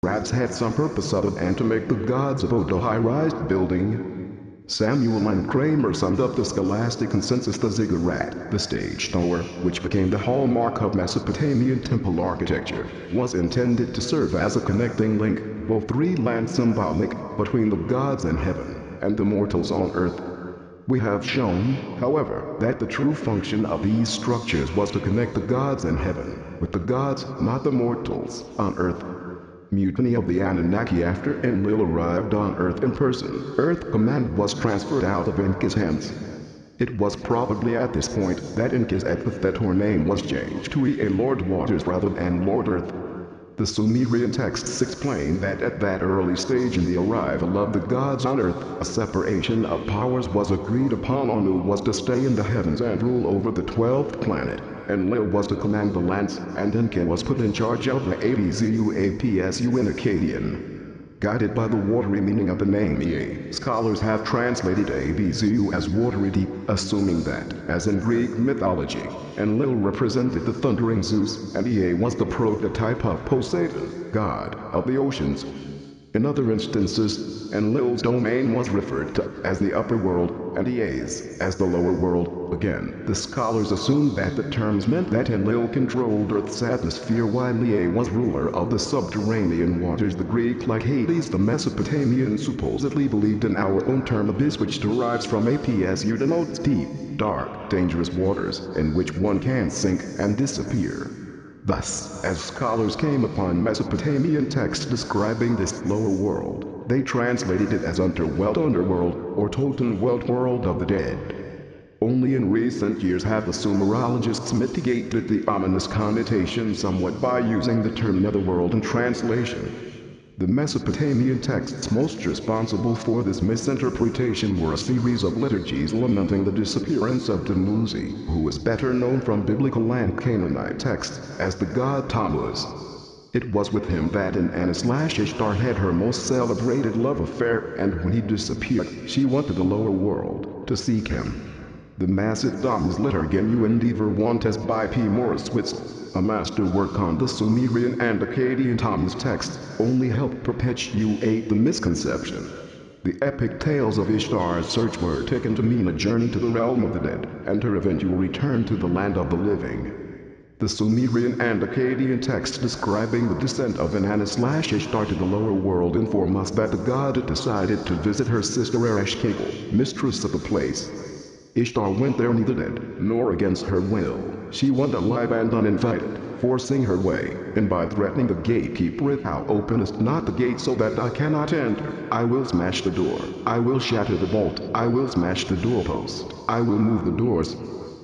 rats had some purpose other than to make the gods abode a high-rise building. Samuel and Kramer summed up the scholastic consensus: the ziggurat, the stage tower, which became the hallmark of Mesopotamian temple architecture, was intended to serve as a connecting link, both real and symbolic, between the gods in heaven and the mortals on earth. We have shown, however, that the true function of these structures was to connect the gods in heaven with the gods, not the mortals, on earth. Mutiny of the Anunnaki. After Enlil arrived on Earth in person, Earth Command was transferred out of Inca's hands. It was probably at this point that Inca's epithet or name was changed to Ea, Lord Waters rather than Lord Earth. The Sumerian texts explain that at that early stage in the arrival of the gods on Earth, a separation of powers was agreed upon. Anu was to stay in the heavens and rule over the 12th planet. Enlil was to command the lands, and Enki was put in charge of the Abzuapsu in Akkadian. Guided by the watery meaning of the name Ea, scholars have translated Abzu as watery deep, assuming that, as in Greek mythology, Enlil represented the thundering Zeus, and Ea was the prototype of Poseidon, god of the oceans. In other instances, Enlil's domain was referred to as the upper world, and Ea's as the lower world. Again, the scholars assumed that the terms meant that Enlil controlled Earth's atmosphere while Ea was ruler of the subterranean waters. The Greek, like Hades, the Mesopotamian supposedly believed in our own term abyss, which derives from APSU, denotes deep, dark, dangerous waters in which one can sink and disappear. Thus, as scholars came upon Mesopotamian texts describing this lower world, they translated it as underworld or Toten world of the dead. Only in recent years have the Sumerologists mitigated the ominous connotation somewhat by using the term netherworld in translation. The Mesopotamian texts most responsible for this misinterpretation were a series of liturgies lamenting the disappearance of Tammuz, who was better known from biblical and Canaanite texts as the god Tammuz. It was with him that Inanna/Ishtar had her most celebrated love affair, and when he disappeared, she went to the lower world to seek him. The massive Tammuz liturgy Endeavor 1 test by P. Morris Witzel, a masterwork on the Sumerian and Akkadian Tammuz texts, only helped perpetuate the misconception. The epic tales of Ishtar's search were taken to mean a journey to the realm of the dead, and her eventual return to the land of the living. The Sumerian and Akkadian texts describing the descent of Inanna/Ishtar to the lower world inform us that the god had decided to visit her sister Ereshkigal, mistress of the place. Ishtar went there neither dead nor against her will. She went alive and uninvited, forcing her way, and by threatening the gatekeeper with, "Thou openest not the gate so that I cannot enter. I will smash the door. I will shatter the bolt. I will smash the doorpost. I will move the doors."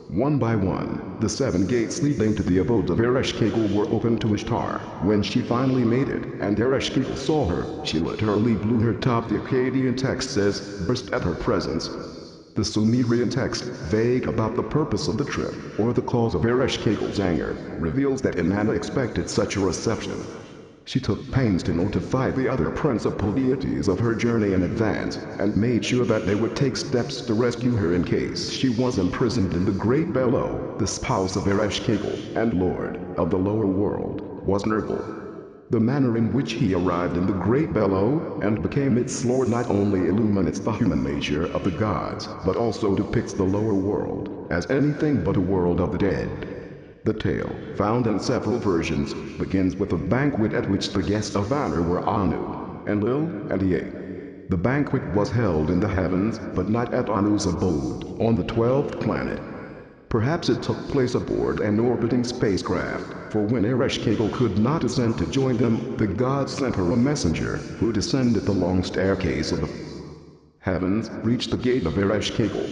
One by one, the 7 gates leading to the abode of Ereshkigal were opened to Ishtar. When she finally made it, and Ereshkigal saw her, she literally blew her top. The Akkadian text says, "burst at her presence." The Sumerian text, vague about the purpose of the trip, or the cause of Ereshkigal's anger, reveals that Inanna expected such a reception. She took pains to notify the other principal deities of her journey in advance, and made sure that they would take steps to rescue her in case she was imprisoned in the Great Bellow. The spouse of Ereshkigal, and lord of the lower world, was Nergal. The manner in which he arrived in the Great Bellow and became its lord not only illuminates the human nature of the gods, but also depicts the lower world as anything but a world of the dead. The tale, found in several versions, begins with a banquet at which the guests of honor were Anu, Enlil, and Ea. The banquet was held in the heavens, but not at Anu's abode, on the 12th planet. Perhaps it took place aboard an orbiting spacecraft, for when Ereshkigal could not ascend to join them, the gods sent her a messenger, who descended the long staircase of the heavens, reached the gate of Ereshkigal.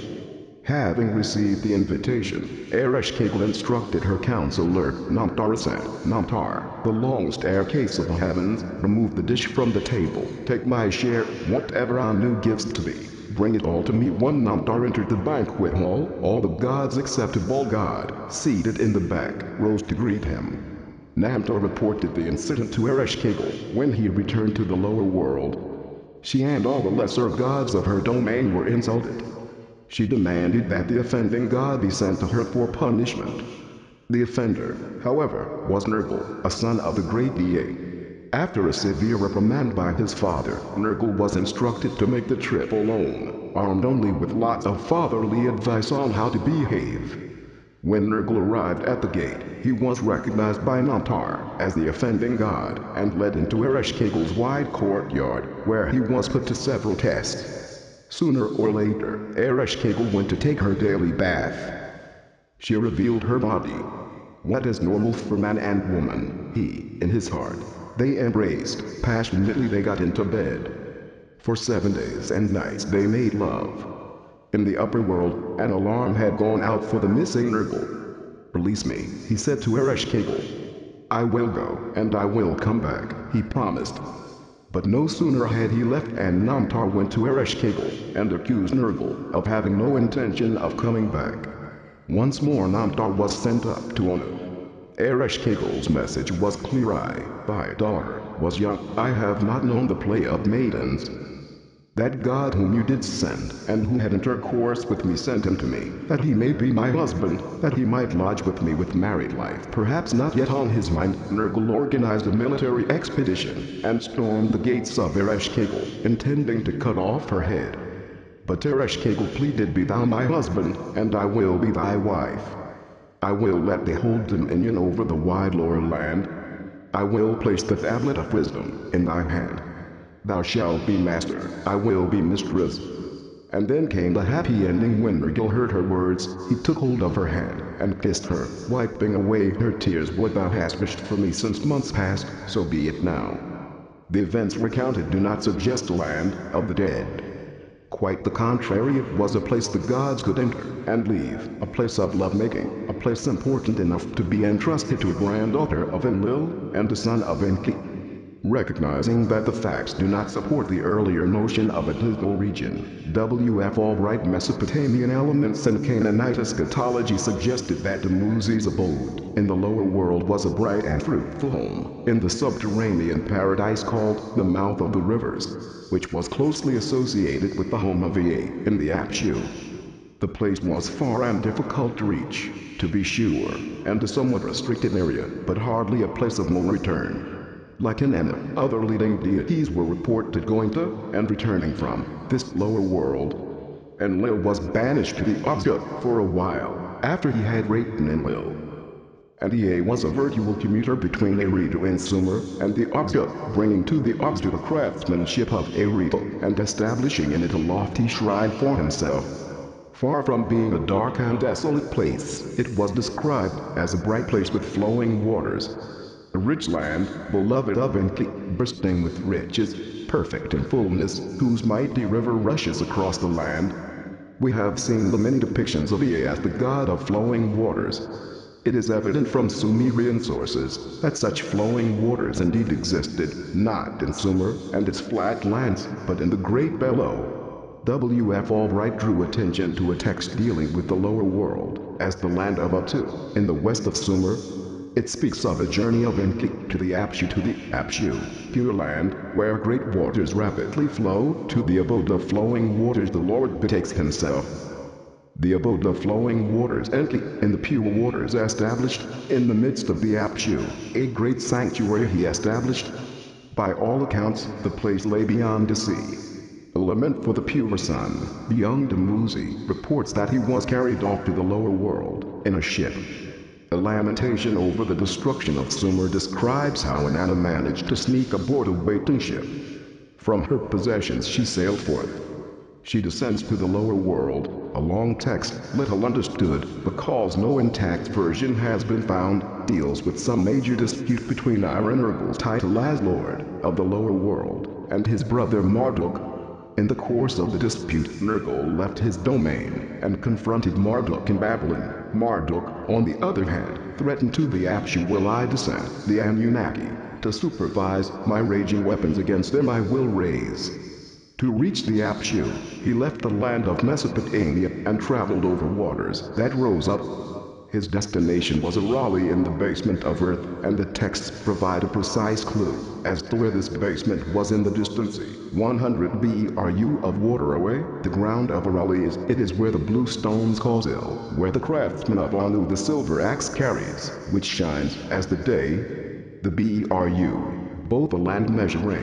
Having received the invitation, Ereshkigal instructed her counselor, Namtar, ascend, Namtar, the long staircase of the heavens, remove the dish from the table, take my share, whatever Anu gives to thee. Bring it all to me. When Namtar entered the banquet hall, all the gods except Volgod, seated in the back, rose to greet him. Namtar reported the incident to Ereshkigal when he returned to the lower world. She and all the lesser gods of her domain were insulted. She demanded that the offending god be sent to her for punishment. The offender, however, was Nergal, a son of the great Ea. After a severe reprimand by his father, Nergal was instructed to make the trip alone, armed only with lots of fatherly advice on how to behave. When Nergal arrived at the gate, he was recognized by Namtar as the offending god and led into Ereshkigal's wide courtyard, where he was put to several tests. Sooner or later, Ereshkigal went to take her daily bath. She revealed her body. What is normal for man and woman, he, in his heart. They embraced. Passionately they got into bed. For 7 days and nights they made love. In the upper world, an alarm had gone out for the missing Nergal. "Release me," he said to Ereshkigal. "I will go, and I will come back," he promised. But no sooner had he left and Namtar went to Ereshkigal and accused Nergal of having no intention of coming back. Once more Namtar was sent up to Anu. Ereshkigal's message was clear. Thy daughter was young. I have not known the play of maidens. That god whom you did send, and who had intercourse with me, sent him to me, that he may be my husband, that he might lodge with me with married life perhaps not yet on his mind." Nergal organized a military expedition and stormed the gates of Ereshkigal, intending to cut off her head. But Ereshkigal pleaded, "Be thou my husband, and I will be thy wife. I will let thee hold dominion over the wide lower land. I will place the tablet of wisdom in thy hand. Thou shalt be master, I will be mistress." And then came the happy ending when Nergal heard her words. He took hold of her hand and kissed her, wiping away her tears. "What thou hast wished for me since months past, so be it now." The events recounted do not suggest a land of the dead. Quite the contrary, it was a place the gods could enter and leave, a place of lovemaking, a place important enough to be entrusted to a granddaughter of Enlil and a son of Enki. Recognizing that the facts do not support the earlier notion of a dismal region, W.F. Albright Mesopotamian elements and Canaanite eschatology suggested that Dumuzi's abode in the lower world was a bright and fruitful home in the subterranean paradise called the mouth of the rivers, which was closely associated with the home of Ea in the Apsu. The place was far and difficult to reach, to be sure, and a somewhat restricted area, but hardly a place of no return. Like Anu, other leading deities were reported going to and returning from this lower world. Enlil was banished to the Obscure for a while, after he had raped Enlil. And Ea was a virtual commuter between Eridu and Sumer and the Obscure, bringing to the Obscure the craftsmanship of Eridu and establishing in it a lofty shrine for himself. Far from being a dark and desolate place, it was described as a bright place with flowing waters. A rich land, beloved of Enki, bursting with riches, perfect in fullness, whose mighty river rushes across the land. We have seen the many depictions of Ea as the god of flowing waters. It is evident from Sumerian sources that such flowing waters indeed existed, not in Sumer and its flat lands, but in the Great Below. W.F. Albright drew attention to a text dealing with the lower world as the land of Atu, in the west of Sumer. It speaks of a journey of Enki to the Apsu, pure land, where great waters rapidly flow. To the abode of flowing waters the Lord betakes himself. The abode of flowing waters, Enki, in the pure waters established, in the midst of the Apsu, a great sanctuary he established. By all accounts, the place lay beyond the sea. A lament for the pure sun, beyond Dumuzi, reports that he was carried off to the lower world, in a ship. A lamentation over the destruction of Sumer describes how Inanna managed to sneak aboard a waiting ship. From her possessions she sailed forth. She descends to the lower world. A long text, little understood, because no intact version has been found, deals with some major dispute between Nergal's title as Lord of the lower world and his brother Marduk. In the course of the dispute, Nergal left his domain and confronted Marduk in Babylon. Marduk, on the other hand, threatened to the Apsu, "Will I descend, the Anunnaki, to supervise my raging weapons against them I will raise." To reach the Apsu, he left the land of Mesopotamia and traveled over waters that rose up. His destination was a Raleigh in the basement of Earth, and the texts provide a precise clue as to where this basement was in the distance. 100 BRU of water away, the ground of Raleigh is where the blue stones cause ill, where the craftsman of Anu the silver axe carries, which shines as the day. The BRU both a land measuring